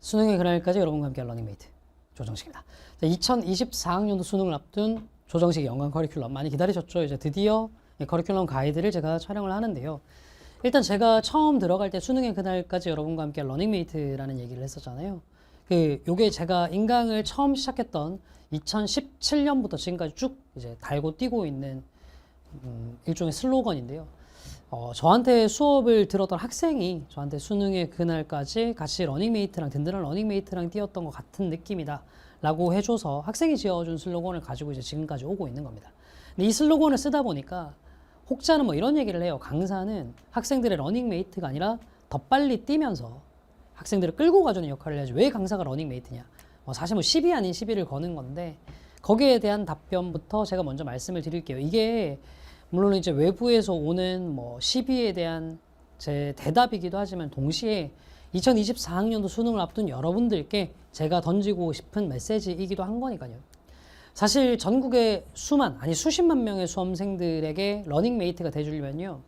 수능의 그날까지 여러분과 함께 러닝메이트 조정식입니다. 2024학년도 수능을 앞둔 조정식 연간 커리큘럼 많이 기다리셨죠? 이제 드디어 커리큘럼 가이드를 제가 촬영을 하는데요. 일단 제가 처음 들어갈 때 수능의 그날까지 여러분과 함께 러닝메이트라는 얘기를 했었잖아요. 요게 제가 인강을 처음 시작했던 2017년부터 지금까지 쭉 이제 달고 뛰고 있는 일종의 슬로건인데요. 저한테 수업을 들었던 학생이 저한테 수능의 그날까지 같이 러닝메이트랑 든든한 러닝메이트랑 뛰었던 것 같은 느낌이다 라고 해줘서 학생이 지어준 슬로건을 가지고 이제 지금까지 오고 있는 겁니다. 근데 이 슬로건을 쓰다 보니까 혹자는 뭐 이런 얘기를 해요. 강사는 학생들의 러닝메이트가 아니라 더 빨리 뛰면서 학생들을 끌고 가주는 역할을 해야지 왜 강사가 러닝메이트냐. 사실 뭐 시비 아닌 시비를 거는 건데 거기에 대한 답변부터 제가 먼저 말씀을 드릴게요. 이게 물론 이제 외부에서 오는 뭐 시비에 대한 제 대답이기도 하지만 동시에 2024학년도 수능을 앞둔 여러분들께 제가 던지고 싶은 메시지이기도 한 거니까요. 사실 전국의 수십만 명의 수험생들에게 러닝메이트가 돼주려면요.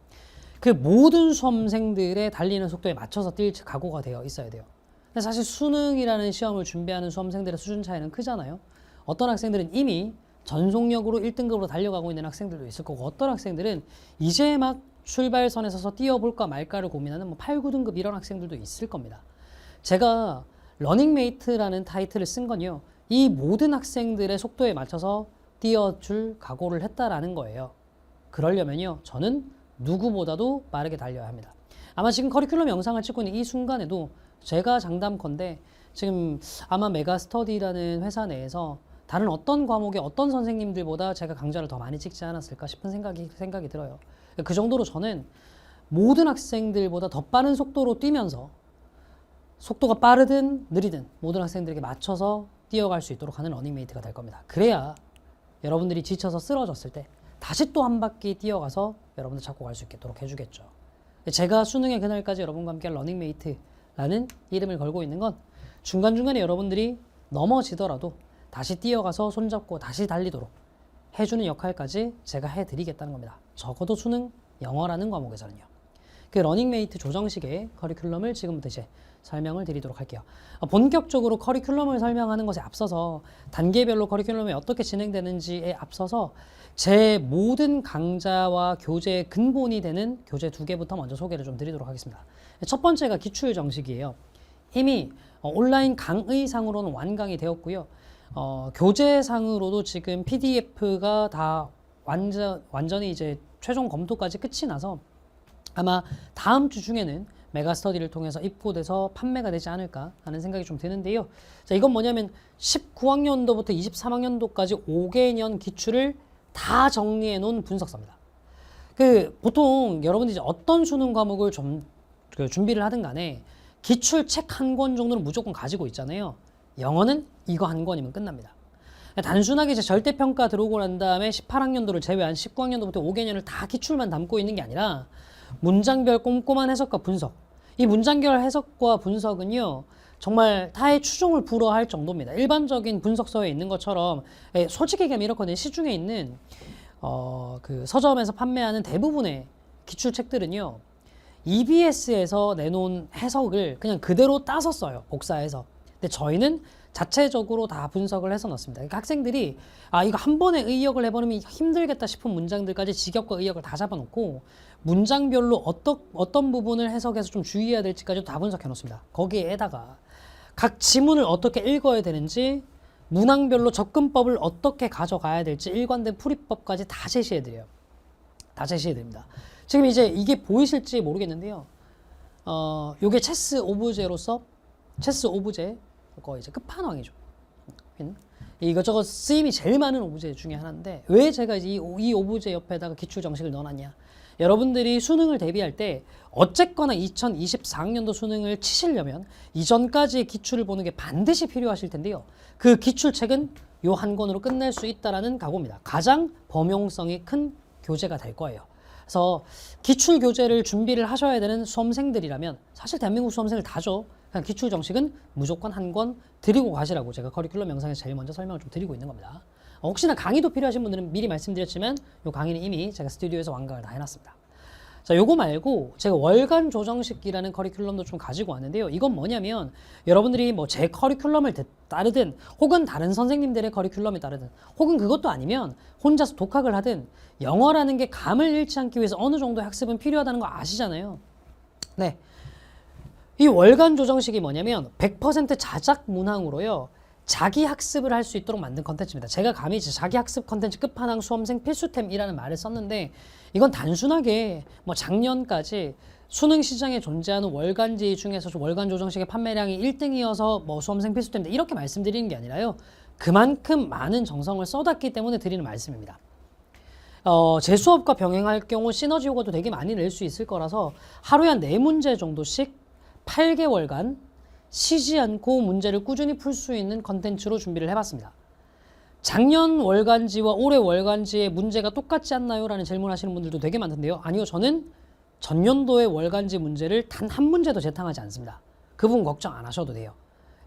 그 모든 수험생들의 달리는 속도에 맞춰서 뛸 각오가 되어 있어야 돼요. 근데 사실 수능이라는 시험을 준비하는 수험생들의 수준 차이는 크잖아요. 어떤 학생들은 이미 전속력으로 1등급으로 달려가고 있는 학생들도 있을 거고 어떤 학생들은 이제 막 출발선에 서서 뛰어볼까 말까를 고민하는 뭐 8, 9등급 이런 학생들도 있을 겁니다. 제가 러닝메이트라는 타이틀을 쓴 건요. 이 모든 학생들의 속도에 맞춰서 뛰어줄 각오를 했다라는 거예요. 그러려면요. 저는 누구보다도 빠르게 달려야 합니다. 아마 지금 커리큘럼 영상을 찍고 있는 이 순간에도 제가 장담컨대 지금 아마 메가스터디라는 회사 내에서 다른 어떤 과목의 어떤 선생님들보다 제가 강좌를 더 많이 찍지 않았을까 싶은 생각이 들어요. 그 정도로 저는 모든 학생들보다 더 빠른 속도로 뛰면서 속도가 빠르든 느리든 모든 학생들에게 맞춰서 뛰어갈 수 있도록 하는 러닝메이트가 될 겁니다. 그래야 여러분들이 지쳐서 쓰러졌을 때 다시 또 한 바퀴 뛰어가서 여러분들 잡고 갈 수 있도록 해주겠죠. 제가 수능의 그날까지 여러분과 함께 러닝메이트라는 이름을 걸고 있는 건 중간중간에 여러분들이 넘어지더라도 다시 뛰어가서 손잡고 다시 달리도록 해주는 역할까지 제가 해드리겠다는 겁니다. 적어도 수능 영어라는 과목에서는요. 그 러닝메이트 조정식의 커리큘럼을 지금부터 이제 설명을 드리도록 할게요. 본격적으로 커리큘럼을 설명하는 것에 앞서서 단계별로 커리큘럼이 어떻게 진행되는지에 앞서서 제 모든 강좌와 교재의 근본이 되는 교재 2개부터 먼저 소개를 좀 드리도록 하겠습니다. 첫 번째가 기출 정식이에요. 이미 온라인 강의상으로는 완강이 되었고요. 교재상으로도 지금 PDF가 다 완전히 이제 최종 검토까지 끝이 나서 아마 다음 주 중에는 메가스터디를 통해서 입고돼서 판매가 되지 않을까 하는 생각이 좀 드는데요. 자, 이건 뭐냐면 19학년도부터 23학년도까지 5개년 기출을 다 정리해 놓은 분석서입니다. 보통 여러분들이 이제 어떤 수능 과목을 좀 준비를 하든 간에 기출 책 한 권 정도는 무조건 가지고 있잖아요. 영어는 이거 한 권이면 끝납니다. 단순하게 이제 절대평가 들어오고 난 다음에 18학년도를 제외한 19학년도부터 5개년을 다 기출만 담고 있는 게 아니라 문장별 꼼꼼한 해석과 분석. 이 문장별 해석과 분석은요, 정말 타의 추종을 불허할 정도입니다. 일반적인 분석서에 있는 것처럼, 솔직히 얘기하면 이렇거든요. 시중에 있는, 그 서점에서 판매하는 대부분의 기출책들은요, EBS에서 내놓은 해석을 그냥 그대로 따서 써요. 복사해서. 근데 저희는 자체적으로 다 분석을 해서 넣습니다. 그러니까 학생들이 이거 한 번에 의역을 해버리면 힘들겠다 싶은 문장들까지 직역과 의역을 다 잡아놓고 문장별로 어떤 부분을 해석해서 좀 주의해야 될지까지 다 분석해 놓습니다. 거기에다가 각 지문을 어떻게 읽어야 되는지 문항별로 접근법을 어떻게 가져가야 될지 일관된 풀이법까지 다 제시해드려요. 다 제시해드립니다. 지금 이제 이게 보이실지 모르겠는데요. 요게 체스 오브제로서 체스 오브제 그거 이제 끝판왕이죠. 이것저것 쓰임이 제일 많은 오브제 중에 하나인데 왜 제가 이제 이 오브제 옆에다가 기출 정식을 넣어놨냐? 여러분들이 수능을 대비할 때 어쨌거나 2024학년도 수능을 치시려면 이전까지의 기출을 보는 게 반드시 필요하실 텐데요. 그 기출책은 요 한 권으로 끝낼 수 있다라는 각오입니다. 가장 범용성이 큰 교재가 될 거예요. 그래서 기출 교재를 준비를 하셔야 되는 수험생들이라면 사실 대한민국 수험생을 다죠. 그냥 기출 정식은 무조건 한 권 드리고 가시라고 제가 커리큘럼 영상에서 제일 먼저 설명을 좀 드리고 있는 겁니다. 혹시나 강의도 필요하신 분들은 미리 말씀드렸지만 이 강의는 이미 제가 스튜디오에서 완강을 다 해놨습니다. 자, 요거 말고 제가 월간 조정식이라는 커리큘럼도 좀 가지고 왔는데요. 이건 뭐냐면 여러분들이 뭐 제 커리큘럼을 따르든 혹은 다른 선생님들의 커리큘럼을 따르든 혹은 그것도 아니면 혼자서 독학을 하든 영어라는 게 감을 잃지 않기 위해서 어느 정도의 학습은 필요하다는 거 아시잖아요. 네. 이 월간 조정식이 뭐냐면 100% 자작 문항으로요. 자기 학습을 할 수 있도록 만든 컨텐츠입니다. 제가 감히 이제 자기 학습 컨텐츠 끝판왕 수험생 필수템이라는 말을 썼는데 이건 단순하게 뭐 작년까지 수능 시장에 존재하는 월간지 중에서 월간 조정식의 판매량이 1등이어서 뭐 수험생 필수템인데 이렇게 말씀드리는 게 아니라요. 그만큼 많은 정성을 쏟았기 때문에 드리는 말씀입니다. 제 수업과 병행할 경우 시너지 효과도 되게 많이 낼 수 있을 거라서 하루에 한 4문제 정도씩 8개월간 쉬지 않고 문제를 꾸준히 풀 수 있는 컨텐츠로 준비를 해봤습니다. 작년 월간지와 올해 월간지의 문제가 똑같지 않나요? 라는 질문하시는 분들도 되게 많던데요. 아니요, 저는 전년도의 월간지 문제를 단 한 문제도 재탕하지 않습니다. 그 부분 걱정 안 하셔도 돼요.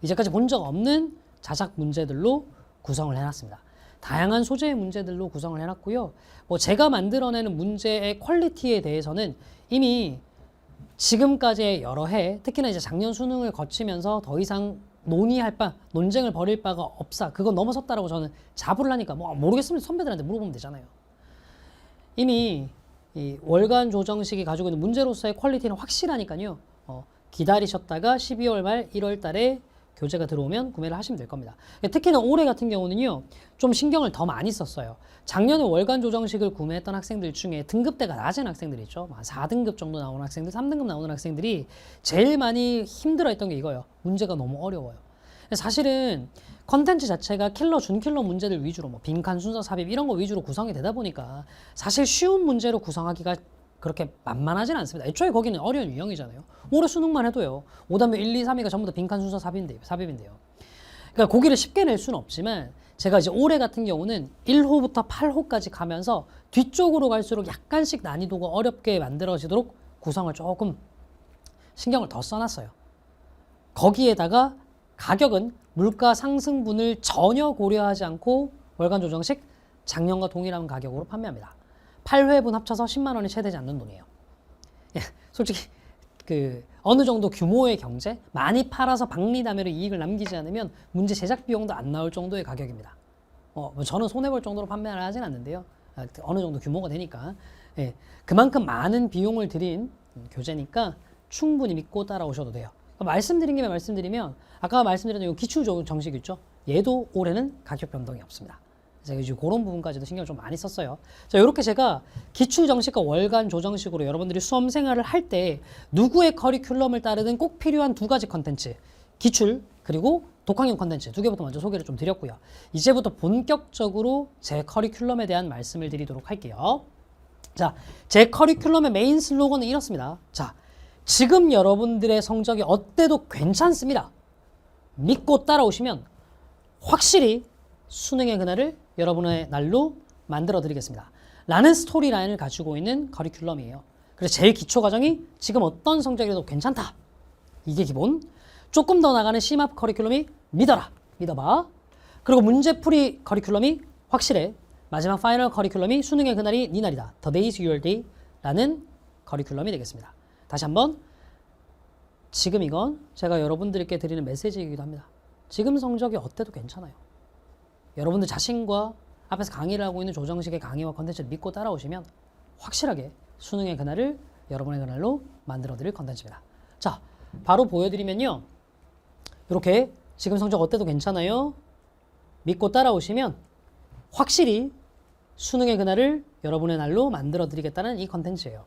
이제까지 본 적 없는 자작 문제들로 구성을 해놨습니다. 다양한 소재의 문제들로 구성을 해놨고요. 뭐 제가 만들어내는 문제의 퀄리티에 대해서는 이미 지금까지의 여러 해, 특히나 이제 작년 수능을 거치면서 더 이상 논의할 바, 논쟁을 벌일 바가 없사. 그건 넘어섰다라고 저는 자부를 하니까 뭐 모르겠으면 선배들한테 물어보면 되잖아요. 이미 이 월간 조정식이 가지고 있는 문제로서의 퀄리티는 확실하니까요. 기다리셨다가 12월 말 1월 달에 교재가 들어오면 구매를 하시면 될 겁니다. 특히나 올해 같은 경우는요. 좀 신경을 더 많이 썼어요. 작년에 월간 조정식을 구매했던 학생들 중에 등급대가 낮은 학생들이 있죠. 4등급 정도 나오는 학생들, 3등급 나오는 학생들이 제일 많이 힘들어했던 게 이거예요. 문제가 너무 어려워요. 사실은 컨텐츠 자체가 킬러, 준킬러 문제들 위주로 뭐 빈칸, 순서 삽입 이런 거 위주로 구성이 되다 보니까 사실 쉬운 문제로 구성하기가 그렇게 만만하진 않습니다. 애초에 거기는 어려운 유형이잖아요. 올해 수능만 해도요. 5단계 1, 2, 3위가 전부 다 빈칸 순서 삽입인데요. 그러니까 고기를 쉽게 낼 수는 없지만 제가 이제 올해 같은 경우는 1호부터 8호까지 가면서 뒤쪽으로 갈수록 약간씩 난이도가 어렵게 만들어지도록 구성을 조금 신경을 더 써놨어요. 거기에다가 가격은 물가 상승분을 전혀 고려하지 않고 월간 조정식 작년과 동일한 가격으로 판매합니다. 8회분 합쳐서 10만 원이 채 되지 않는 돈이에요. 예, 솔직히 어느 정도 규모의 경제, 많이 팔아서 박리담회로 이익을 남기지 않으면 문제 제작 비용도 안 나올 정도의 가격입니다. 저는 손해볼 정도로 판매를 하진 않는데요. 어느 정도 규모가 되니까. 예, 그만큼 많은 비용을 들인 교재니까 충분히 믿고 따라오셔도 돼요. 말씀드린 김에 말씀드리면 아까 말씀드렸던 이 기출 정식 있죠? 얘도 올해는 가격 변동이 없습니다. 제가 이제 그런 부분까지도 신경을 좀 많이 썼어요. 자, 이렇게 제가 기출 정식과 월간 조정식으로 여러분들이 수험 생활을 할 때 누구의 커리큘럼을 따르든 꼭 필요한 두 가지 컨텐츠, 기출 그리고 독학용 컨텐츠 두 개부터 먼저 소개를 좀 드렸고요. 이제부터 본격적으로 제 커리큘럼에 대한 말씀을 드리도록 할게요. 자, 제 커리큘럼의 메인 슬로건은 이렇습니다. 자, 지금 여러분들의 성적이 어때도 괜찮습니다. 믿고 따라오시면 확실히 수능의 그날을 여러분의 날로 만들어 드리겠습니다. 라는 스토리라인을 가지고 있는 커리큘럼이에요. 그래서 제일 기초 과정이 지금 어떤 성적이라도 괜찮다. 이게 기본. 조금 더 나가는 심합 커리큘럼이 믿어라. 믿어봐. 그리고 문제풀이 커리큘럼이 확실해. 마지막 파이널 커리큘럼이 수능의 그날이 네 날이다. The day is your day. 라는 커리큘럼이 되겠습니다. 다시 한번. 지금 이건 제가 여러분들께 드리는 메시지이기도 합니다. 지금 성적이 어때도 괜찮아요. 여러분들 자신과 앞에서 강의를 하고 있는 조정식의 강의와 컨텐츠를 믿고 따라오시면 확실하게 수능의 그날을 여러분의 그날로 만들어 드릴 컨텐츠입니다. 자, 바로 보여드리면요. 이렇게 지금 성적 어때도 괜찮아요. 믿고 따라오시면 확실히 수능의 그날을 여러분의 날로 만들어 드리겠다는 이 컨텐츠예요.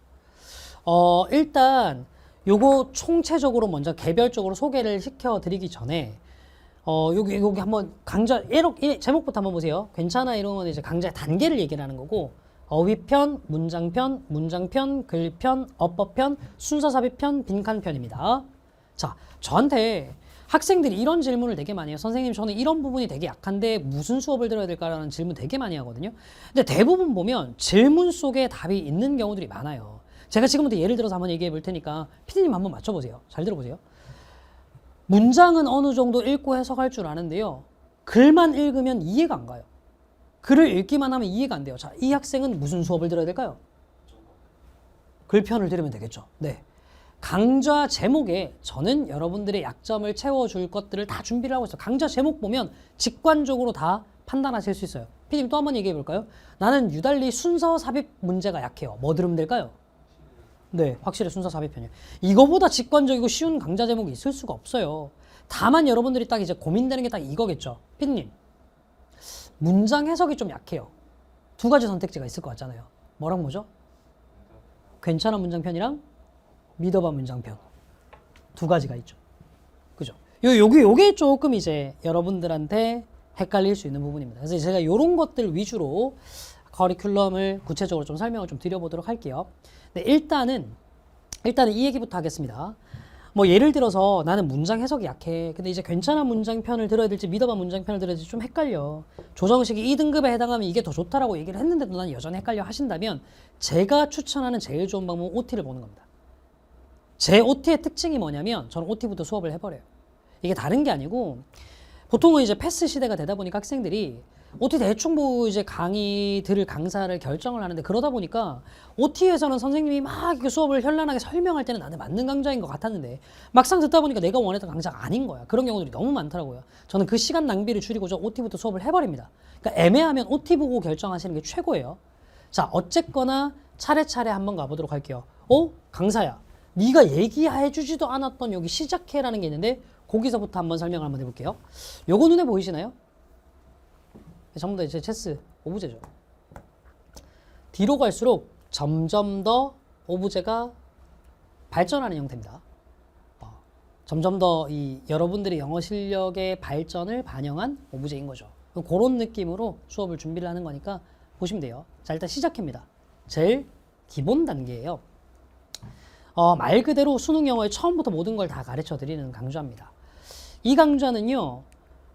일단 요거 총체적으로 먼저 개별적으로 소개를 시켜 드리기 전에 여기 한번 강좌 제목부터 한번 보세요. 괜찮아 이런 건 이제 강좌의 단계를 얘기를 하는 거고 어휘편, 문장편, 글편, 어법편, 순서삽입편, 빈칸편입니다. 자, 저한테 학생들이 이런 질문을 되게 많이 해요. 선생님, 저는 이런 부분이 되게 약한데 무슨 수업을 들어야 될까라는 질문 되게 많이 하거든요. 근데 대부분 보면 질문 속에 답이 있는 경우들이 많아요. 제가 지금부터 예를 들어서 한번 얘기해 볼 테니까 피디님 한번 맞춰보세요. 잘 들어보세요. 문장은 어느 정도 읽고 해석할 줄 아는데요. 글만 읽으면 이해가 안 가요. 글을 읽기만 하면 이해가 안 돼요. 자, 이 학생은 무슨 수업을 들어야 될까요? 글편을 들으면 되겠죠. 네. 강좌 제목에 저는 여러분들의 약점을 채워줄 것들을 다 준비를 하고 있어요. 강좌 제목 보면 직관적으로 다 판단하실 수 있어요. 피디님 또 한번 얘기해 볼까요? 나는 유달리 순서 삽입 문제가 약해요. 뭐 들으면 될까요? 네, 확실히 순서 삽입 편이에요. 이거보다 직관적이고 쉬운 강좌 제목이 있을 수가 없어요. 다만 여러분들이 딱 이제 고민되는 게 딱 이거겠죠. 피디님, 문장 해석이 좀 약해요. 두 가지 선택지가 있을 것 같잖아요. 뭐랑 뭐죠? 괜찮은 문장편이랑 믿어봐 문장편. 두 가지가 있죠. 그죠? 요게 조금 이제 여러분들한테 헷갈릴 수 있는 부분입니다. 그래서 제가 이런 것들 위주로 커리큘럼을 구체적으로 좀 설명을 좀 드려보도록 할게요. 네, 일단은 이 얘기부터 하겠습니다. 뭐 예를 들어서 나는 문장 해석이 약해. 근데 이제 괜찮은 문장편을 들어야 될지 믿어봐 문장편을 들어야 될지 좀 헷갈려. 조정식이 2등급에 해당하면 이게 더 좋다라고 얘기를 했는데도 난 여전히 헷갈려 하신다면 제가 추천하는 제일 좋은 방법은 OT를 보는 겁니다. 제 OT의 특징이 뭐냐면 저는 OT부터 수업을 해버려요. 이게 다른 게 아니고 보통은 이제 패스 시대가 되다 보니까 학생들이 OT 대충 뭐 이제 강의들을 강사를 결정을 하는데 그러다 보니까 OT에서는 선생님이 막 이렇게 수업을 현란하게 설명할 때는 나한테 맞는 강좌인 것 같았는데 막상 듣다 보니까 내가 원했던 강좌가 아닌 거야. 그런 경우들이 너무 많더라고요. 저는 그 시간 낭비를 줄이고자 OT부터 수업을 해버립니다. 그러니까 애매하면 OT 보고 결정하시는 게 최고예요. 자, 어쨌거나 차례차례 한번 가보도록 할게요. 강사야. 네가 얘기해주지도 않았던 여기 시작해라는 게 있는데 거기서부터 한번 설명을 한번 해볼게요. 요거 눈에 보이시나요? 전부 다 이제 체스 오브제죠. 뒤로 갈수록 점점 더 오브제가 발전하는 형태입니다. 점점 더 이 여러분들의 영어 실력의 발전을 반영한 오브제인 거죠. 그런 느낌으로 수업을 준비를 하는 거니까 보시면 돼요. 자, 일단 시작합니다. 제일 기본 단계예요. 말 그대로 수능 영어의 처음부터 모든 걸 다 가르쳐 드리는 강좌입니다. 이 강좌는요,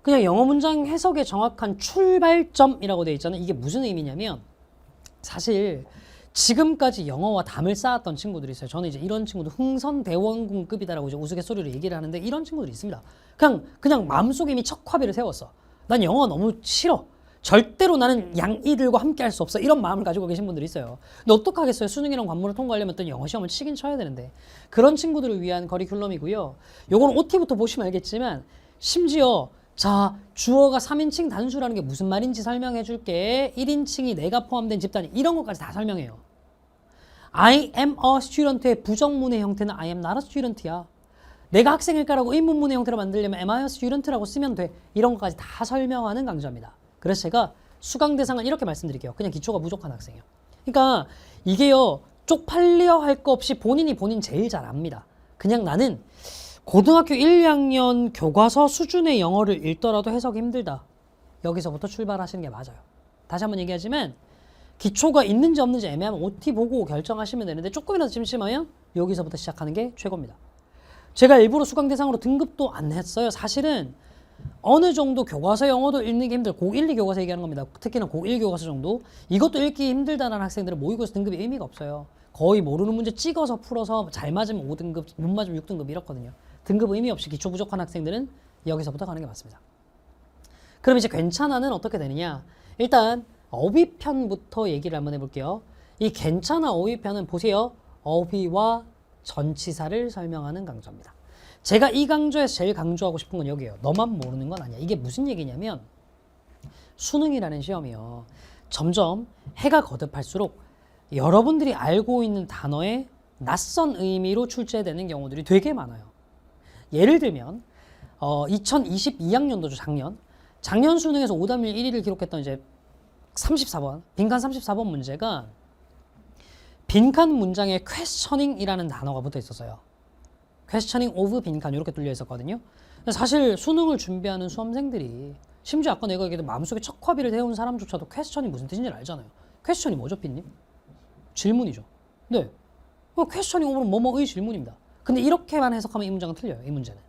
그냥 영어 문장 해석의 정확한 출발점이라고 되어 있잖아요. 이게 무슨 의미냐면 사실 지금까지 영어와 담을 쌓았던 친구들이 있어요. 저는 이제 이런 친구들 흥선대원군급이다라고 이제 우스갯소리로 얘기를 하는데 이런 친구들이 있습니다. 그냥 마음속에 이미 척화비를 세웠어. 난 영어가 너무 싫어. 절대로 나는 양이들과 함께 할 수 없어. 이런 마음을 가지고 계신 분들이 있어요. 근데 어떡하겠어요. 수능이랑 관문을 통과하려면 또 영어 시험을 치긴 쳐야 되는데. 그런 친구들을 위한 커리큘럼이고요. 요거는 OT부터 보시면 알겠지만 심지어 자, 주어가 3인칭 단수라는 게 무슨 말인지 설명해 줄게. 1인칭이 내가 포함된 집단이 이런 것까지 다 설명해요. I am a student의 부정문의 형태는 I am not a student야. 내가 학생일까라고 의문문의 형태로 만들려면 am I a student라고 쓰면 돼. 이런 것까지 다 설명하는 강좌입니다. 그래서 제가 수강 대상은 이렇게 말씀드릴게요. 그냥 기초가 부족한 학생이요. 그러니까 이게요. 쪽팔려 할 거 없이 본인 제일 잘 압니다. 그냥 나는 고등학교 1, 2학년 교과서 수준의 영어를 읽더라도 해석이 힘들다. 여기서부터 출발하시는 게 맞아요. 다시 한번 얘기하지만 기초가 있는지 없는지 애매하면 OT 보고 결정하시면 되는데 조금이라도 심심하면 여기서부터 시작하는 게 최고입니다. 제가 일부러 수강 대상으로 등급도 안 했어요. 사실은 어느 정도 교과서 영어도 읽는 게 힘들, 고1, 2 교과서 얘기하는 겁니다. 특히나 고1 교과서 정도. 이것도 읽기 힘들다는 학생들은 모의고사 등급이 의미가 없어요. 거의 모르는 문제 찍어서 풀어서 잘 맞으면 5등급, 못 맞으면 6등급 이렇거든요. 등급 의미 없이 기초 부족한 학생들은 여기서부터 가는 게 맞습니다. 그럼 이제 괜찮아는 어떻게 되느냐? 일단 어휘편부터 얘기를 한번 해볼게요. 이 괜찮아 어휘편은 보세요. 어휘와 전치사를 설명하는 강좌입니다. 제가 이 강좌에서 제일 강조하고 싶은 건 여기예요. 너만 모르는 건 아니야. 이게 무슨 얘기냐면 수능이라는 시험이요. 점점 해가 거듭할수록 여러분들이 알고 있는 단어의 낯선 의미로 출제되는 경우들이 되게 많아요. 예를 들면 2022학년도죠. 작년 수능에서 오답률 1위를 기록했던 이제 34번 빈칸 34번 문제가 빈칸 문장에 questioning이라는 단어가 붙어 있었어요. questioning of 빈칸 이렇게 뚫려 있었거든요. 사실 수능을 준비하는 수험생들이 심지어 아까 내가 얘기했던 마음속에 척화비를 세운 사람조차도 question이 무슨 뜻인지 알잖아요. question이 뭐죠, 빈님? 질문이죠. 네. questioning of는 뭐뭐의 질문입니다. 근데 이렇게만 해석하면 이 문장은 틀려요. 이 문제는.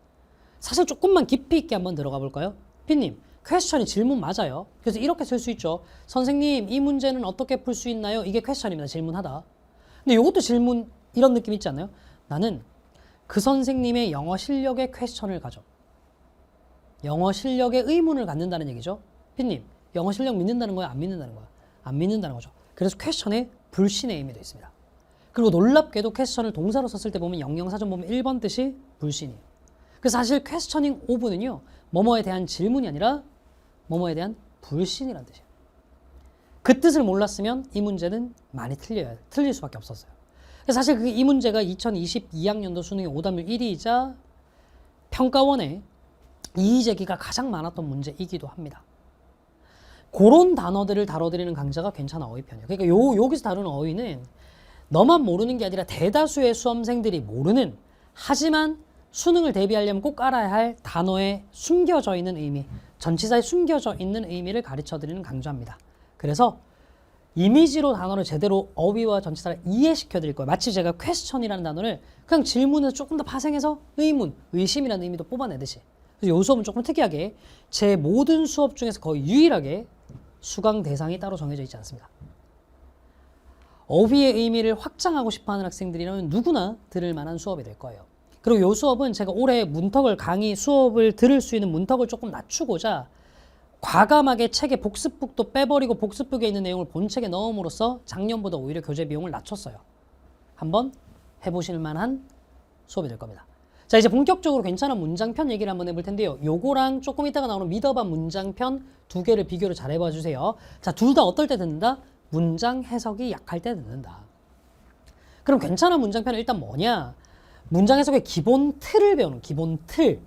사실 조금만 깊이 있게 한번 들어가 볼까요? 빈님, question이 질문 맞아요. 그래서 이렇게 쓸 수 있죠. 선생님, 이 문제는 어떻게 풀 수 있나요? 이게 question입니다. 질문하다. 근데 이것도 질문 이런 느낌 있지 않나요? 나는 그 선생님의 영어 실력에 question을 가져. 영어 실력에 의문을 갖는다는 얘기죠. 빈님, 영어 실력 믿는다는 거야? 안 믿는다는 거야? 안 믿는다는 거죠. 그래서 question에 불신의 의미도 있습니다. 그리고 놀랍게도 퀘스천을 동사로 썼을 때 보면 영영사전 보면 1번 뜻이 불신이에요. 그래서 사실 퀘스처닝 오브는요. 뭐뭐에 대한 질문이 아니라 뭐뭐에 대한 불신이라는 뜻이에요. 그 뜻을 몰랐으면 이 문제는 많이 틀릴 수밖에 없었어요. 그래서 사실 이 문제가 2022학년도 수능의 오답률 1위이자 평가원의 이의제기가 가장 많았던 문제이기도 합니다. 그런 단어들을 다뤄드리는 강좌가 괜찮아 어휘 편이에요. 그러니까 여기서 다루는 어휘는 너만 모르는 게 아니라 대다수의 수험생들이 모르는, 하지만 수능을 대비하려면 꼭 알아야 할 단어에 숨겨져 있는 의미, 전치사에 숨겨져 있는 의미를 가르쳐드리는 강좌입니다. 그래서 이미지로 단어를 제대로 어휘와 전치사를 이해시켜 드릴 거예요. 마치 제가 퀘스천이라는 단어를 그냥 질문에서 조금 더 파생해서 의문, 의심이라는 의미도 뽑아내듯이. 그래서 이 수업은 조금 특이하게 제 모든 수업 중에서 거의 유일하게 수강 대상이 따로 정해져 있지 않습니다. 어휘의 의미를 확장하고 싶어하는 학생들이라면 누구나 들을 만한 수업이 될 거예요. 그리고 이 수업은 제가 올해 문턱을 수업을 들을 수 있는 문턱을 조금 낮추고자 과감하게 책의 복습북도 빼버리고 복습북에 있는 내용을 본책에 넣음으로써 작년보다 오히려 교재 비용을 낮췄어요. 한번 해보실 만한 수업이 될 겁니다. 자, 이제 본격적으로 괜찮은 문장편 얘기를 한번 해볼 텐데요. 요거랑 조금 이따가 나오는 믿어봐 문장편 두 개를 비교를 잘 해봐 주세요. 자, 둘 다 어떨 때 듣는다? 문장 해석이 약할 때 듣는다. 그럼 괜찮은 문장편은 일단 뭐냐? 문장 해석의 기본 틀을 배우는 기본 틀.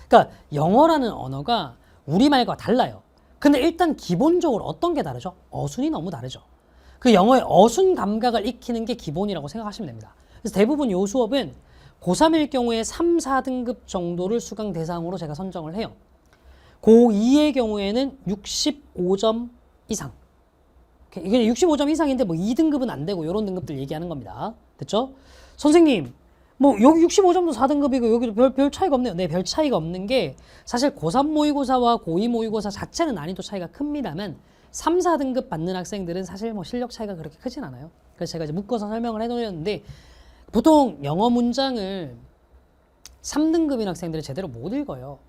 그러니까 영어라는 언어가 우리말과 달라요. 근데 일단 기본적으로 어떤 게 다르죠? 어순이 너무 다르죠. 그 영어의 어순 감각을 익히는 게 기본이라고 생각하시면 됩니다. 그래서 대부분 요 수업은 고3일 경우에 3, 4등급 정도를 수강 대상으로 제가 선정을 해요. 고2의 경우에는 65점 이상. 이게 65점 이상인데 뭐 2등급은 안 되고 이런 등급들 얘기하는 겁니다. 됐죠? 선생님, 뭐 여기 65점도 4등급이고 여기도 별 차이가 없네요. 네, 별 차이가 없는 게 사실 고3 모의고사와 고2 모의고사 자체는 난이도 차이가 큽니다만 3, 4등급 받는 학생들은 사실 뭐 실력 차이가 그렇게 크진 않아요. 그래서 제가 이제 묶어서 설명을 해드렸는데 보통 영어 문장을 3등급인 학생들은 제대로 못 읽어요.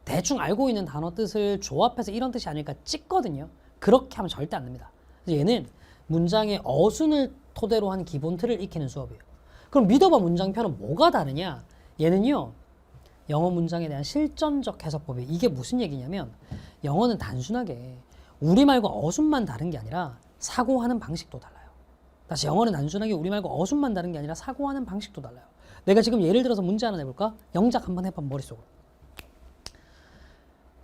대충 알고 있는 단어 뜻을 조합해서 이런 뜻이 아닐까 찍거든요. 그렇게 하면 절대 안 됩니다. 그래서 얘는 문장의 어순을 토대로 한 기본 틀을 익히는 수업이에요. 그럼 믿어봐 문장편은 뭐가 다르냐? 얘는요. 영어 문장에 대한 실전적 해석법이에요. 이게 무슨 얘기냐면 영어는 단순하게 우리말과 어순만 다른 게 아니라 사고하는 방식도 달라요. 다시 영어는 단순하게 우리말과 어순만 다른 게 아니라 사고하는 방식도 달라요. 내가 지금 예를 들어서 문제 하나 내볼까? 영작 한번 해봐 머릿속으로.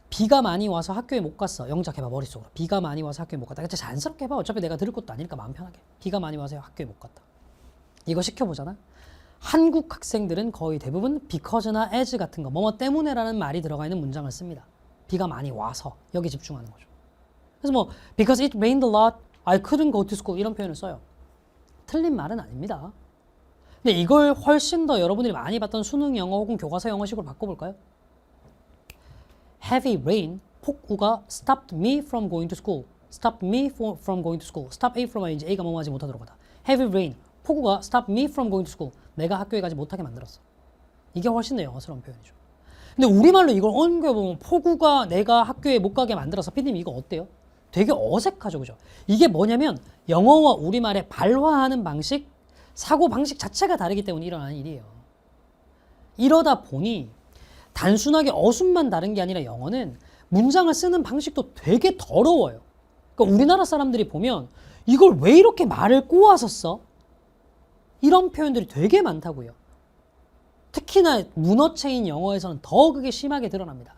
비가 많이 와서 학교에 못 갔어. 영작 해봐 머릿속으로. 비가 많이 와서 학교에 못 갔다. 그치, 자연스럽게 해봐. 어차피 내가 들을 것도 아니니까 마음 편하게. 비가 많이 와서 학교에 못 갔다. 이거 시켜보잖아. 한국 학생들은 거의 대부분 because나 as 같은 거 뭐뭐 때문에라는 말이 들어가 있는 문장을 씁니다. 비가 많이 와서 여기 집중하는 거죠. 그래서 뭐 because it rained a lot, I couldn't go to school 이런 표현을 써요. 틀린 말은 아닙니다. 근데 이걸 훨씬 더 여러분들이 많이 봤던 수능 영어 혹은 교과서 영어식으로 바꿔볼까요? Heavy rain, 폭우가 stopped me from going to school. Stopped me from going to school. Stop A from 이제 A가 뭐뭐 하지 못하도록 하다. Heavy rain, 폭우가 stop me from going to school. 내가 학교에 가지 못하게 만들었어. 이게 훨씬 더 영어스러운 표현이죠. 근데 우리말로 이걸 옮겨보면 폭우가 내가 학교에 못 가게 만들어서 피디님 이거 어때요? 되게 어색하죠, 그죠? 이게 뭐냐면 영어와 우리말의 발화하는 방식, 사고 방식 자체가 다르기 때문에 일어나는 일이에요. 이러다 보니 단순하게 어순만 다른 게 아니라 영어는 문장을 쓰는 방식도 되게 더러워요. 그러니까 우리나라 사람들이 보면 이걸 왜 이렇게 말을 꼬아서 써? 이런 표현들이 되게 많다고요. 특히나 문어체인 영어에서는 더 그게 심하게 드러납니다.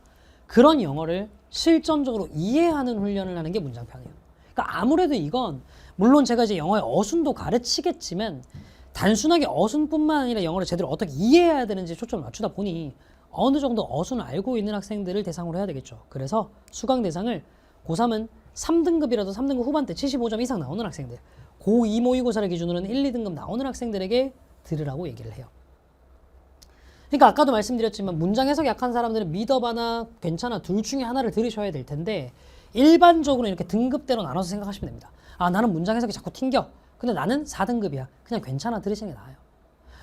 그런 영어를 실전적으로 이해하는 훈련을 하는 게 문장편이에요. 그러니까 아무래도 이건 물론 제가 이제 영어의 어순도 가르치겠지만 단순하게 어순뿐만 아니라 영어를 제대로 어떻게 이해해야 되는지 초점을 맞추다 보니 어느 정도 어순을 알고 있는 학생들을 대상으로 해야 되겠죠. 그래서 수강 대상을 고3은 3등급이라도 3등급 후반대 75점 이상 나오는 학생들, 고2 모의고사를 기준으로는 1, 2등급 나오는 학생들에게 들으라고 얘기를 해요. 그러니까 아까도 말씀드렸지만 문장 해석이 약한 사람들은 믿어봐나 괜찮아 둘 중에 하나를 들으셔야 될 텐데 일반적으로 이렇게 등급대로 나눠서 생각하시면 됩니다. 아, 나는 문장 해석이 자꾸 튕겨. 근데 나는 4등급이야. 그냥 괜찮아 들으시는 게 나아요.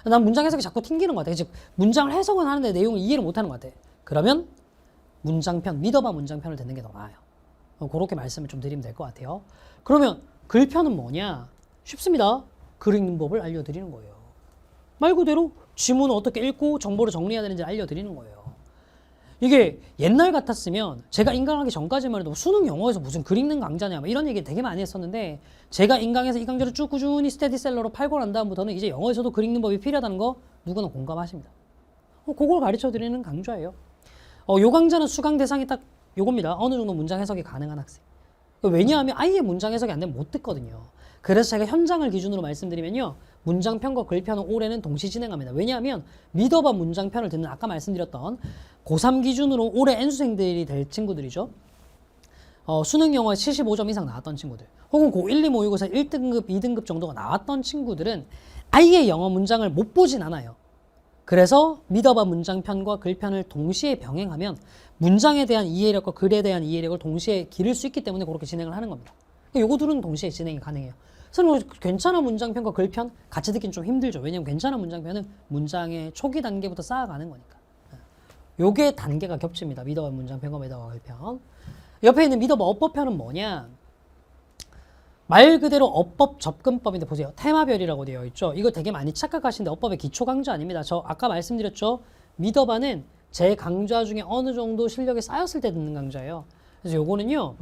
난 문장 해석이 자꾸 튕기는 것 같아. 즉 문장을 해석은 하는데 내용을 이해를 못하는 것 같아. 그러면 문장편, 믿어봐 문장편을 듣는 게 더 나아요. 그렇게 말씀을 좀 드리면 될 것 같아요. 그러면 글편은 뭐냐? 쉽습니다. 글 읽는 법을 알려드리는 거예요. 말 그대로 지문을 어떻게 읽고 정보를 정리해야 되는지 알려드리는 거예요. 이게 옛날 같았으면 제가 인강하기 전까지만 해도 수능 영어에서 무슨 글 읽는 강좌냐 이런 얘기 되게 많이 했었는데 제가 인강에서 이 강좌를 쭉 꾸준히 스테디셀러로 팔고 난 다음부터는 이제 영어에서도 글 읽는 법이 필요하다는 거 누구나 공감하십니다. 그걸 가르쳐드리는 강좌예요. 요 강좌는 수강 대상이 딱 요겁니다. 어느 정도 문장 해석이 가능한 학생. 왜냐하면 아예 문장 해석이 안 되면 못 듣거든요. 그래서 제가 현장을 기준으로 말씀드리면요. 문장편과 글편은 올해는 동시 진행합니다. 왜냐하면 믿어봐 문장편을 듣는 아까 말씀드렸던 고3 기준으로 올해 N수생들이 될 친구들이죠. 수능 영어에 75점 이상 나왔던 친구들 혹은 고1, 2, 5, 6, 5, 4 1등급, 2등급 정도가 나왔던 친구들은 아예 영어 문장을 못 보진 않아요. 그래서 믿어봐 문장편과 글편을 동시에 병행하면 문장에 대한 이해력과 글에 대한 이해력을 동시에 기를 수 있기 때문에 그렇게 진행을 하는 겁니다. 요거들은 동시에 진행이 가능해요. 그래서 괜찮은 문장편과 글편 같이 듣기는 좀 힘들죠. 왜냐하면 괜찮은 문장편은 문장의 초기 단계부터 쌓아가는 거니까. 요게 단계가 겹칩니다. 믿어봐 문장편과 믿어봐 글편. 옆에 있는 믿어봐 어법편은 뭐냐? 말 그대로 어법 접근법인데 보세요. 테마별이라고 되어 있죠. 이거 되게 많이 착각하시는데 어법의 기초 강좌 아닙니다. 저 아까 말씀드렸죠. 믿어봐는 제 강좌 중에 어느 정도 실력이 쌓였을 때 듣는 강좌예요. 그래서 요거는요.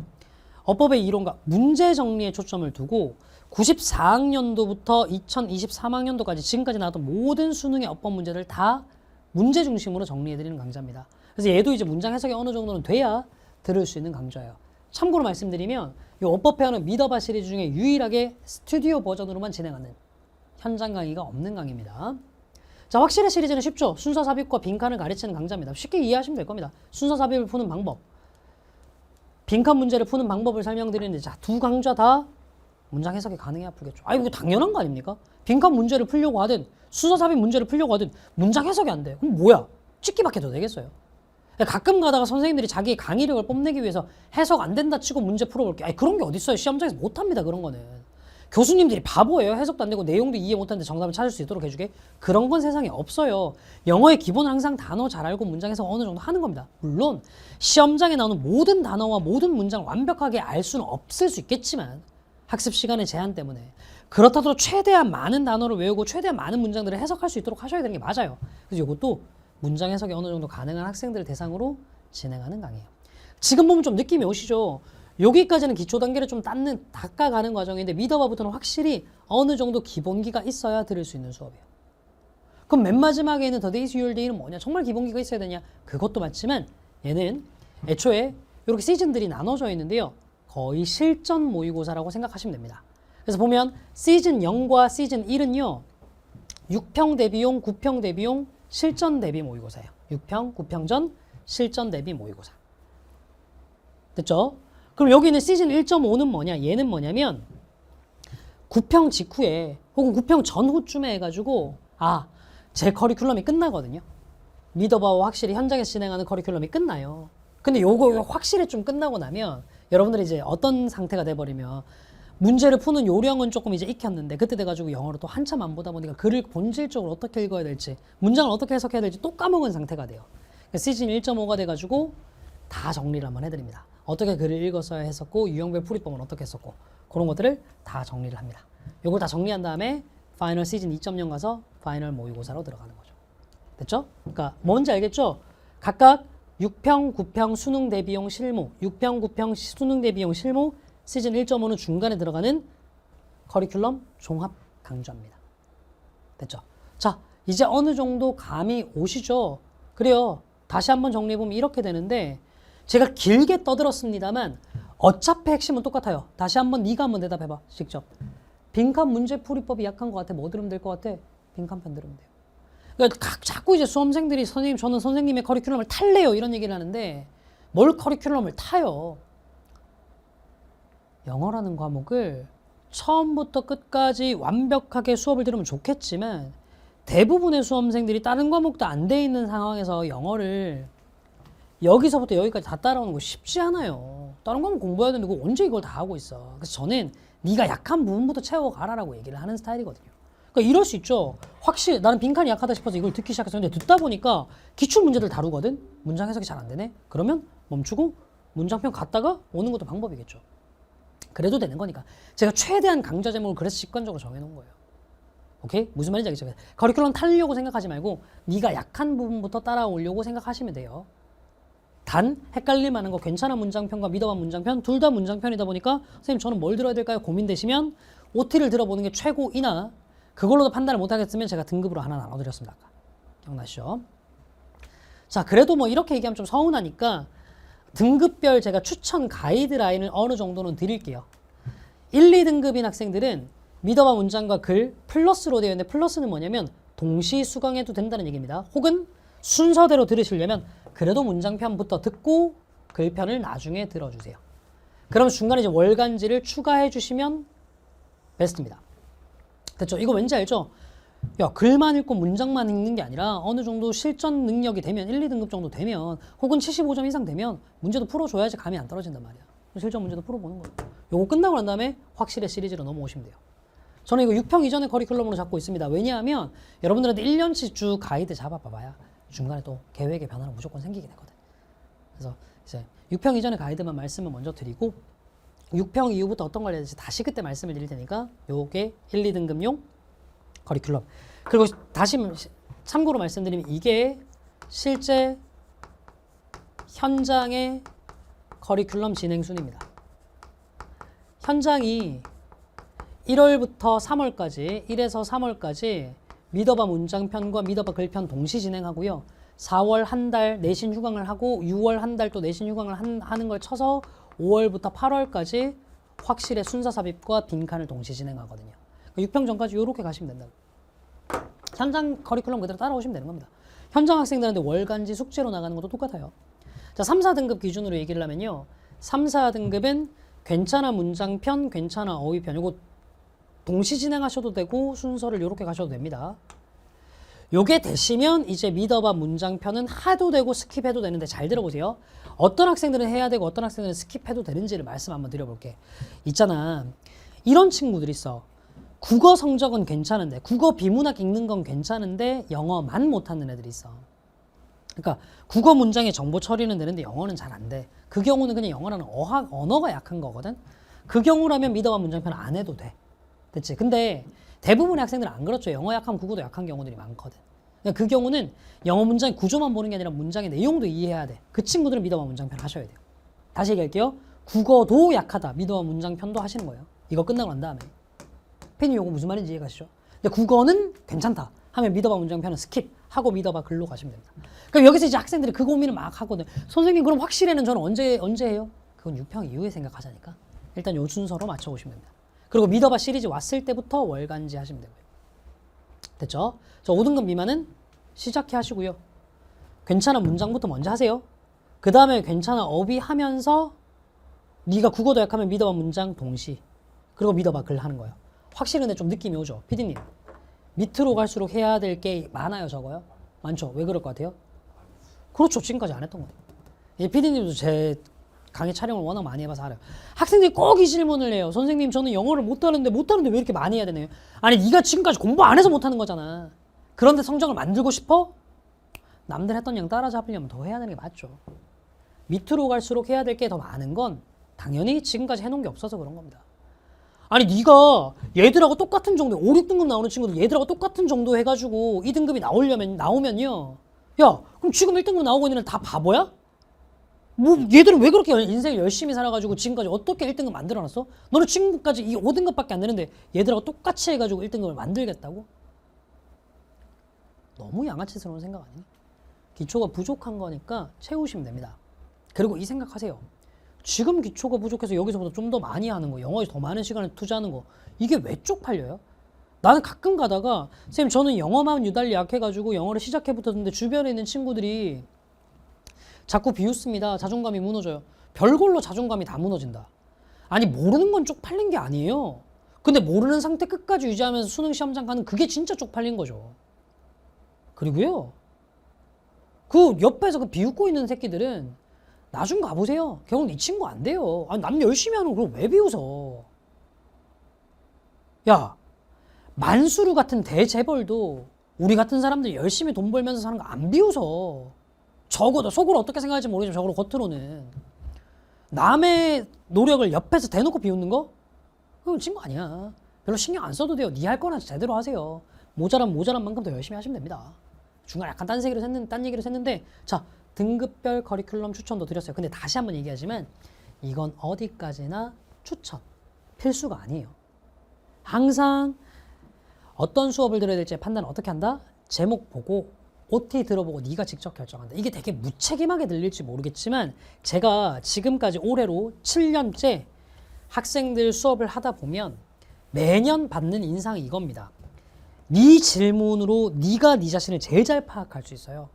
어법의 이론과 문제 정리에 초점을 두고 94학년도부터 2023학년도까지 지금까지 나왔던 모든 수능의 어법 문제를 다 문제 중심으로 정리해드리는 강좌입니다. 그래서 얘도 이제 문장 해석이 어느 정도는 돼야 들을 수 있는 강좌예요. 참고로 말씀드리면 이 어법회화는 믿어봐 시리즈 중에 유일하게 스튜디오 버전으로만 진행하는 현장 강의가 없는 강의입니다. 자, 확실히 시리즈는 쉽죠. 순서 삽입과 빈칸을 가르치는 강좌입니다. 쉽게 이해하시면 될 겁니다. 순서 삽입을 푸는 방법, 빈칸 문제를 푸는 방법을 설명드리는데 자, 두 강좌 다 문장 해석이 가능해야 풀겠죠. 이거 당연한 거 아닙니까? 빈칸 문제를 풀려고 하든 순서 삽입 문제를 풀려고 하든 문장 해석이 안 돼. 그럼 뭐야? 찍기밖에 더 되겠어요. 가끔 가다가 선생님들이 자기 강의력을 뽐내기 위해서 해석 안 된다 치고 문제 풀어볼게. 그런 게 어딨어요. 시험장에서 못합니다. 그런 거는. 교수님들이 바보예요. 해석도 안 되고 내용도 이해 못하는데 정답을 찾을 수 있도록 해주게. 그런 건 세상에 없어요. 영어의 기본은 항상 단어 잘 알고 문장 해석 어느 정도 하는 겁니다. 물론 시험장에 나오는 모든 단어와 모든 문장을 완벽하게 알 수는 없을 수 있겠지만 학습 시간의 제한 때문에 그렇다 하더라도 최대한 많은 단어를 외우고 최대한 많은 문장들을 해석할 수 있도록 하셔야 되는 게 맞아요. 그래서 이것도 문장 해석이 어느 정도 가능한 학생들을 대상으로 진행하는 강의예요. 지금 보면 좀 느낌이 오시죠? 여기까지는 기초 단계를 좀 닦아가는 과정인데 믿어봐부터는 확실히 어느 정도 기본기가 있어야 들을 수 있는 수업이에요. 그럼 맨 마지막에 있는 The Days Your Day는 뭐냐? 정말 기본기가 있어야 되냐? 그것도 맞지만 얘는 애초에 이렇게 시즌들이 나눠져 있는데요. 거의 실전 모의고사라고 생각하시면 됩니다. 그래서 보면 시즌 0과 시즌 1은요. 6평 대비용, 9평 대비용, 실전 대비 모의고사예요. 6평, 9평전, 실전 대비 모의고사. 됐죠? 그럼 여기 있는 시즌 1.5는 뭐냐? 얘는 뭐냐면 9평 직후에 혹은 9평 전후쯤에 해가지고 제 커리큘럼이 끝나거든요. 믿어봐와 확실히 현장에서 진행하는 커리큘럼이 끝나요. 근데 요거 확실히 좀 끝나고 나면 여러분들이 이제 어떤 상태가 돼버리면 문제를 푸는 요령은 조금 이제 익혔는데 그때 돼가지고 영어를 또 한참 안 보다 보니까 글을 본질적으로 어떻게 읽어야 될지 문장을 어떻게 해석해야 될지 또 까먹은 상태가 돼요. 그러니까 시즌 1.5가 돼가지고 다 정리를 한번 해드립니다. 어떻게 글을 읽었어야 했었고 유형별 풀이법은 어떻게 했었고 그런 것들을 다 정리를 합니다. 요걸 다 정리한 다음에 파이널 시즌 2.0 가서 파이널 모의고사로 들어가는 거죠. 됐죠? 그러니까 뭔지 알겠죠? 각각 6평, 9평 수능 대비용 실무, 6평, 9평 수능 대비용 실무, 시즌 1.5는 중간에 들어가는 커리큘럼 종합 강좌입니다. 됐죠? 자, 이제 어느 정도 감이 오시죠? 그래요. 다시 한번 정리해보면 이렇게 되는데 제가 길게 떠들었습니다만 어차피 핵심은 똑같아요. 다시 한번 네가 한번 대답해봐. 직접. 빈칸 문제 풀이법이 약한 것 같아. 뭐 들으면 될 것 같아? 빈칸편 들으면 돼요. 그러니까 자꾸 이제 수험생들이 선생님 저는 선생님의 커리큘럼을 탈래요 이런 얘기를 하는데 뭘 커리큘럼을 타요? 영어라는 과목을 처음부터 끝까지 완벽하게 수업을 들으면 좋겠지만 대부분의 수험생들이 다른 과목도 안 돼 있는 상황에서 영어를 여기서부터 여기까지 다 따라오는 거 쉽지 않아요. 다른 과목 공부해야 되는데 그거 언제 이걸 다 하고 있어. 그래서 저는 네가 약한 부분부터 채워가라라고 얘기를 하는 스타일이거든요. 그러니까 이럴 수 있죠. 확실히 나는 빈칸이 약하다 싶어서 이걸 듣기 시작했어. 근데 듣다 보니까 기출 문제들 다루거든. 문장 해석이 잘 안 되네. 그러면 멈추고 문장편 갔다가 오는 것도 방법이겠죠. 그래도 되는 거니까. 제가 최대한 강좌 제목을 그래서 직관적으로 정해놓은 거예요. 오케이? 무슨 말인지 알겠죠? 커리큘럼 타려고 생각하지 말고 네가 약한 부분부터 따라오려고 생각하시면 돼요. 단 헷갈릴 만한 거 괜찮아 문장편과 믿어봐 문장편 둘 다 문장편이다 보니까 선생님 저는 뭘 들어야 될까요? 고민되시면 OT를 들어보는 게 최고이나 그걸로도 판단을 못하겠으면 제가 등급으로 하나 나눠드렸습니다. 아까. 기억나시죠? 자, 그래도 뭐 이렇게 얘기하면 좀 서운하니까 등급별 제가 추천 가이드라인을 어느 정도는 드릴게요. 1, 2등급인 학생들은 믿어봐 문장과 글 플러스로 되어 있는데 플러스는 뭐냐면 동시 수강해도 된다는 얘기입니다. 혹은 순서대로 들으시려면 그래도 문장편부터 듣고 글편을 나중에 들어주세요. 그럼 중간에 이제 월간지를 추가해 주시면 베스트입니다. 됐죠? 이거 왠지 알죠? 야, 글만 읽고 문장만 읽는 게 아니라 어느 정도 실전 능력이 되면 1, 2등급 정도 되면 혹은 75점 이상 되면 문제도 풀어줘야지 감이 안 떨어진단 말이야. 실전 문제도 풀어보는 거예요. 요거 끝나고 난 다음에 확실히 시리즈로 넘어오시면 돼요. 저는 이거 6평 이전의 커리큘럼으로 잡고 있습니다. 왜냐하면 여러분들한테 1년치 쭉 가이드 잡아봐봐야 중간에 또 계획의 변화는 무조건 생기게 되거든. 그래서 이제 6평 이전의 가이드만 말씀을 먼저 드리고 6평 이후부터 어떤 걸 해야 될지 다시 그때 말씀을 드릴 테니까 요게 1, 2등급용 커리큘럼. 그리고 다시 참고로 말씀드리면 이게 실제 현장의 커리큘럼 진행 순입니다. 현장이 1월부터 3월까지 1에서 3월까지 믿어봐 문장편과 믿어봐 글편 동시 진행하고요. 4월 한 달 내신 휴강을 하고 6월 한 달 또 내신 휴강을 하는 걸 쳐서 5월부터 8월까지 확실의 순서 삽입과 빈칸을 동시 진행하거든요. 6평 전까지 이렇게 가시면 된다. 현장 커리큘럼 그대로 따라오시면 되는 겁니다. 현장 학생들한테 월간지 숙제로 나가는 것도 똑같아요. 자, 3, 4등급 기준으로 얘기를 하면요. 3, 4등급은 괜찮아 문장편, 괜찮아 어휘편. 이거 동시 진행하셔도 되고 순서를 이렇게 가셔도 됩니다. 요게 되시면 이제 믿어봐 문장편은 해도 되고 스킵해도 되는데 잘 들어보세요. 어떤 학생들은 해야 되고 어떤 학생들은 스킵해도 되는지를 말씀 한번 드려볼게. 있잖아. 이런 친구들이 있어. 국어 성적은 괜찮은데 국어 비문학 읽는 건 괜찮은데 영어만 못하는 애들이 있어. 그러니까 국어 문장의 정보 처리는 되는데 영어는 잘 안 돼. 그 경우는 그냥 영어라는 언어가 약한 거거든. 그 경우라면 믿어봐 문장편 안 해도 돼. 됐지? 근데 대부분의 학생들은 안 그렇죠. 영어 약하면 국어도 약한 경우들이 많거든. 그러니까 그 경우는 영어 문장의 구조만 보는 게 아니라 문장의 내용도 이해해야 돼. 그 친구들은 믿어봐 문장편 하셔야 돼요. 다시 얘기할게요. 국어도 약하다. 믿어봐 문장편도 하시는 거예요. 이거 끝나고 난 다음에. 팬이 요거 무슨 말인지 이해가시죠? 근데 국어는 괜찮다 하면 믿어봐 문장편은 스킵하고 믿어봐 글로 가시면 됩니다. 그럼 여기서 이제 학생들이 그 고민을 막 하거든. 선생님 그럼 확실히는 저는 언제 해요? 그건 6평 이후에 생각하자니까. 일단 요 순서로 맞춰보시면 됩니다. 그리고 믿어봐 시리즈 왔을 때부터 월간지 하시면 되고요. 됐죠? 저 5등급 미만은 시작해 하시고요. 괜찮아 문장부터 먼저 하세요. 그 다음에 괜찮아 어휘 하면서 네가 국어도 약하면 믿어봐 문장 동시. 그리고 믿어봐 글 하는 거예요. 확실히 근데 좀 느낌이 오죠. 피디님 밑으로 갈수록 해야 될 게 많아요 적어요? 많죠? 왜 그럴 것 같아요? 그렇죠. 지금까지 안 했던 거예요. 이 피디님도 제 강의 촬영을 워낙 많이 해봐서 알아요. 학생들이 꼭 이 질문을 해요. 선생님 저는 영어를 못하는데 왜 이렇게 많이 해야 되나요? 아니 네가 지금까지 공부 안 해서 못하는 거잖아. 그런데 성적을 만들고 싶어? 남들 했던 양 따라잡으려면 더 해야 되는 게 맞죠. 밑으로 갈수록 해야 될 게 더 많은 건 당연히 지금까지 해놓은 게 없어서 그런 겁니다. 아니 네가 얘들하고 똑같은 정도 5, 6등급 나오는 친구들 얘들하고 똑같은 정도 해가지고 2등급이 나오면요. 야 그럼 지금 1등급 나오고 있는 애들 다 바보야? 뭐 얘들은 왜 그렇게 인생을 열심히 살아가지고 지금까지 어떻게 1등급 만들어놨어? 너는 지금까지 이 5등급밖에 안 되는데 얘들하고 똑같이 해가지고 1등급을 만들겠다고? 너무 양아치스러운 생각 아니니? 기초가 부족한 거니까 채우시면 됩니다. 그리고 이 생각하세요. 지금 기초가 부족해서 여기서보다 좀 더 많이 하는 거, 영어에 더 많은 시간을 투자하는 거, 이게 왜 쪽팔려요? 나는 가끔 가다가 선생님 저는 영어만 유달리 약해가지고 영어를 시작해 붙었는데 주변에 있는 친구들이 자꾸 비웃습니다. 자존감이 무너져요. 별걸로 자존감이 다 무너진다. 아니 모르는 건 쪽팔린 게 아니에요. 근데 모르는 상태 끝까지 유지하면서 수능 시험장 가는 그게 진짜 쪽팔린 거죠. 그리고요. 그 옆에서 그 비웃고 있는 새끼들은 나중 가보세요. 결국 이 친구 안 돼요. 아니 남 열심히 하는 거 그럼 왜 비웃어? 야 만수르 같은 대재벌도 우리 같은 사람들 열심히 돈 벌면서 사는 거 안 비웃어. 적어도 속으로 어떻게 생각할지 모르지만 적어도 겉으로는 남의 노력을 옆에서 대놓고 비웃는 거? 그건 친구 아니야. 별로 신경 안 써도 돼요. 니 할 거나 제대로 하세요. 모자란 만큼 더 열심히 하시면 됩니다. 중간에 약간 딴 얘기를 했는데 자, 등급별 커리큘럼 추천도 드렸어요. 근데 다시 한번 얘기하지만 이건 어디까지나 추천, 필수가 아니에요. 항상 어떤 수업을 들어야 될지 판단을 어떻게 한다? 제목 보고 OT 들어보고 네가 직접 결정한다. 이게 되게 무책임하게 들릴지 모르겠지만 제가 지금까지 올해로 7년째 학생들 수업을 하다 보면 매년 받는 인상이 이겁니다. 네 질문으로 네가 네 자신을 제일 잘 파악할 수 있어요.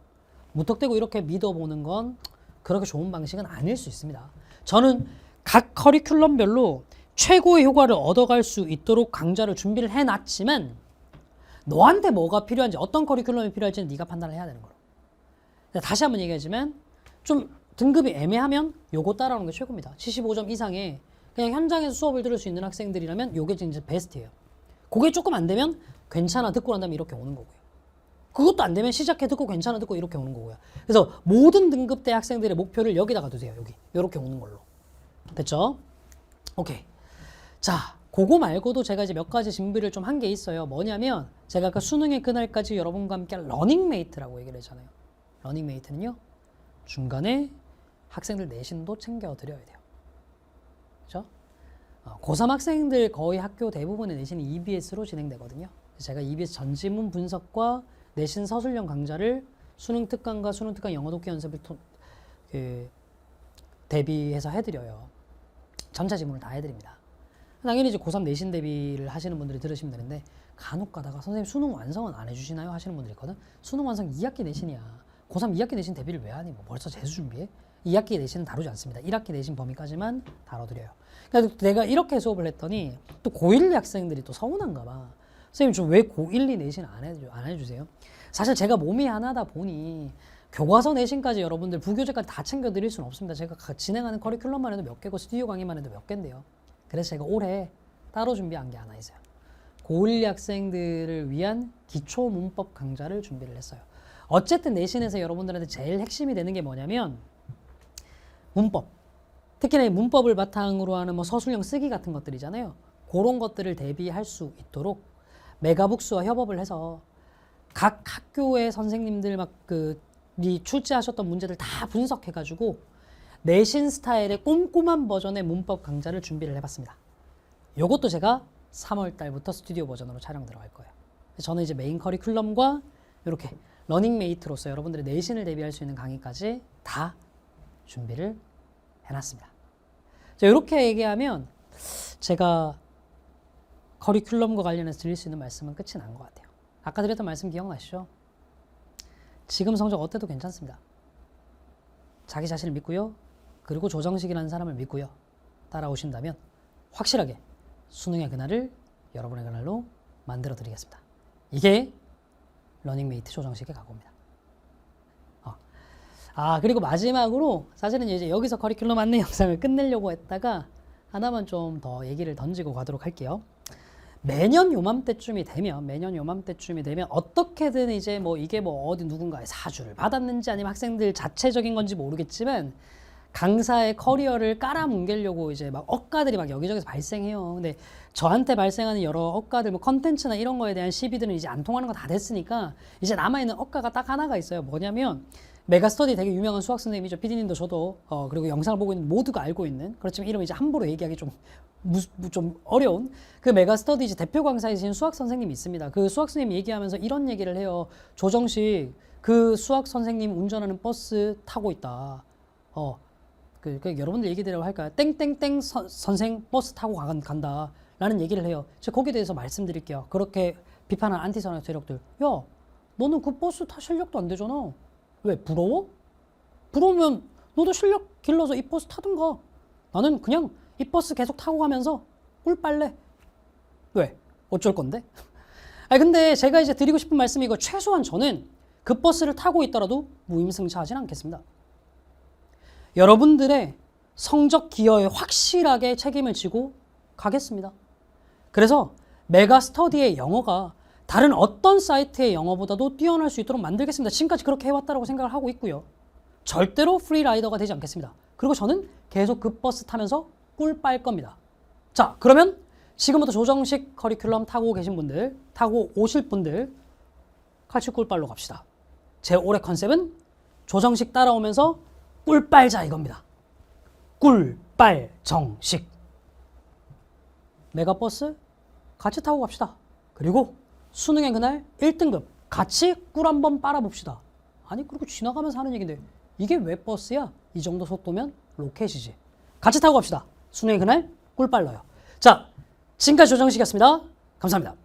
무턱대고 이렇게 믿어보는 건 그렇게 좋은 방식은 아닐 수 있습니다. 저는 각 커리큘럼별로 최고의 효과를 얻어갈 수 있도록 강좌를 준비를 해놨지만 너한테 뭐가 필요한지 어떤 커리큘럼이 필요할지는 네가 판단을 해야 되는 거로. 다시 한번 얘기하지만 좀 등급이 애매하면 요거 따라오는 게 최고입니다. 75점 이상의 그냥 현장에서 수업을 들을 수 있는 학생들이라면 요게 진짜 베스트예요. 그게 조금 안 되면 괜찮아 듣고 난 다음에 이렇게 오는 거고요. 그것도 안 되면 시작해 듣고 괜찮아 듣고 이렇게 오는 거고요. 그래서 모든 등급대 학생들의 목표를 여기다가 두세요. 여기 이렇게 오는 걸로. 됐죠? 오케이. 자, 그거 말고도 제가 이제 몇 가지 준비를 좀 한 게 있어요. 뭐냐면 제가 아까 수능의 그날까지 여러분과 함께 할 러닝메이트라고 얘기를 했잖아요. 러닝메이트는요, 중간에 학생들 내신도 챙겨드려야 돼요. 그렇죠? 고3 학생들 거의 학교 대부분의 내신이 EBS로 진행되거든요. 제가 EBS 전지문 분석과 내신 서술형 강좌를 수능 특강과 수능 특강 영어 독해 연습을 대비해서 해드려요. 전체 지문을 다 해드립니다. 당연히 이제 고3 내신 대비를 하시는 분들이 들으시면 되는데 간혹 가다가 선생님 수능 완성은 안 해주시나요? 하시는 분들이 있거든. 수능 완성 2학기 내신이야. 고3 2학기 내신 대비를 왜 하니? 뭐 벌써 재수 준비해? 2학기 내신은 다루지 않습니다. 1학기 내신 범위까지만 다뤄드려요. 그러니까 내가 이렇게 수업을 했더니 또 고1, 2 학생들이 또 서운한가 봐. 선생님 좀 왜 고1, 2 내신 안 해주세요? 사실 제가 몸이 하나다 보니 교과서 내신까지 여러분들 부교재까지 다 챙겨드릴 수는 없습니다. 제가 진행하는 커리큘럼만 해도 몇 개고 스튜디오 강의만 해도 몇 개인데요. 그래서 제가 올해 따로 준비한 게 하나 있어요. 고1, 2 학생들을 위한 기초 문법 강좌를 준비를 했어요. 어쨌든 내신에서 여러분들한테 제일 핵심이 되는 게 뭐냐면 문법. 특히나 이 문법을 바탕으로 하는 뭐 서술형 쓰기 같은 것들이잖아요. 그런 것들을 대비할 수 있도록 메가북스와 협업을 해서 각 학교의 선생님들 출제하셨던 문제들 다 분석해가지고 내신 스타일의 꼼꼼한 버전의 문법 강좌를 준비를 해봤습니다. 이것도 제가 3월 달부터 스튜디오 버전으로 촬영 들어갈 거예요. 저는 이제 메인 커리큘럼과 이렇게 러닝메이트로서 여러분들의 내신을 대비할 수 있는 강의까지 다 준비를 해놨습니다. 자, 이렇게 얘기하면 제가 커리큘럼과 관련해서 드릴 수 있는 말씀은 끝이 난 것 같아요. 아까 드렸던 말씀 기억나시죠? 지금 성적 어때도 괜찮습니다. 자기 자신을 믿고요. 그리고 조정식이라는 사람을 믿고요. 따라오신다면 확실하게 수능의 그날을 여러분의 그날로 만들어 드리겠습니다. 이게 러닝메이트 조정식의 각오입니다. 그리고 마지막으로 사실은 이제 여기서 커리큘럼 안내 영상을 끝내려고 했다가 하나만 좀 더 얘기를 던지고 가도록 할게요. 매년 요맘때쯤이 되면 어떻게든 이제 뭐 이게 뭐 어디 누군가의 사주를 받았는지 아니면 학생들 자체적인 건지 모르겠지만 강사의 커리어를 깔아뭉개려고 이제 막 억가들이 막 여기저기서 발생해요. 근데 저한테 발생하는 여러 억가들, 뭐 컨텐츠나 이런 거에 대한 시비들은 이제 안 통하는 거 다 됐으니까 이제 남아있는 억가가 딱 하나가 있어요. 뭐냐면 메가스터디 되게 유명한 수학 선생님이죠. PD님도 저도 그리고 영상을 보고 있는 모두가 알고 있는, 그렇지만 이름 이제 함부로 얘기하기 좀 어려운 그 메가스터디 이제 대표 강사이신 수학 선생님이 있습니다. 그 수학 선생님이 얘기하면서 이런 얘기를 해요. 조정식 그 수학 선생님 운전하는 버스 타고 있다. 그 여러분들 얘기대로 할까요? 땡땡땡 선생 버스 타고 간다 라는 얘기를 해요. 제가 거기에 대해서 말씀드릴게요. 그렇게 비판한 안티선학 세력들, 야 너는 그 버스 탈 실력도 안 되잖아. 왜 부러워? 부러우면 너도 실력 길러서 이 버스 타든가. 나는 그냥 이 버스 계속 타고 가면서 꿀 빨래. 왜? 어쩔 건데? 근데 제가 이제 드리고 싶은 말씀이 이거, 최소한 저는 그 버스를 타고 있더라도 무임승차하진 않겠습니다. 여러분들의 성적 기여에 확실하게 책임을 지고 가겠습니다. 그래서 메가스터디의 영어가 다른 어떤 사이트의 영어보다도 뛰어날 수 있도록 만들겠습니다. 지금까지 그렇게 해왔다고 생각을 하고 있고요. 절대로 프리라이더가 되지 않겠습니다. 그리고 저는 계속 그 버스 타면서 꿀 빨 겁니다. 자, 그러면 지금부터 조정식 커리큘럼 타고 계신 분들, 타고 오실 분들 칼치 꿀빨로 갑시다. 제 올해 컨셉은 조정식 따라오면서 꿀빨자 이겁니다. 꿀빨 정식. 메가버스 같이 타고 갑시다. 그리고 수능의 그날 1등급 같이 꿀 한번 빨아봅시다. 아니 그리고 지나가면서 하는 얘기인데 이게 왜 버스야? 이 정도 속도면 로켓이지. 같이 타고 갑시다. 수능의 그날 꿀 빨러요. 자, 지금까지 조정식이었습니다. 감사합니다.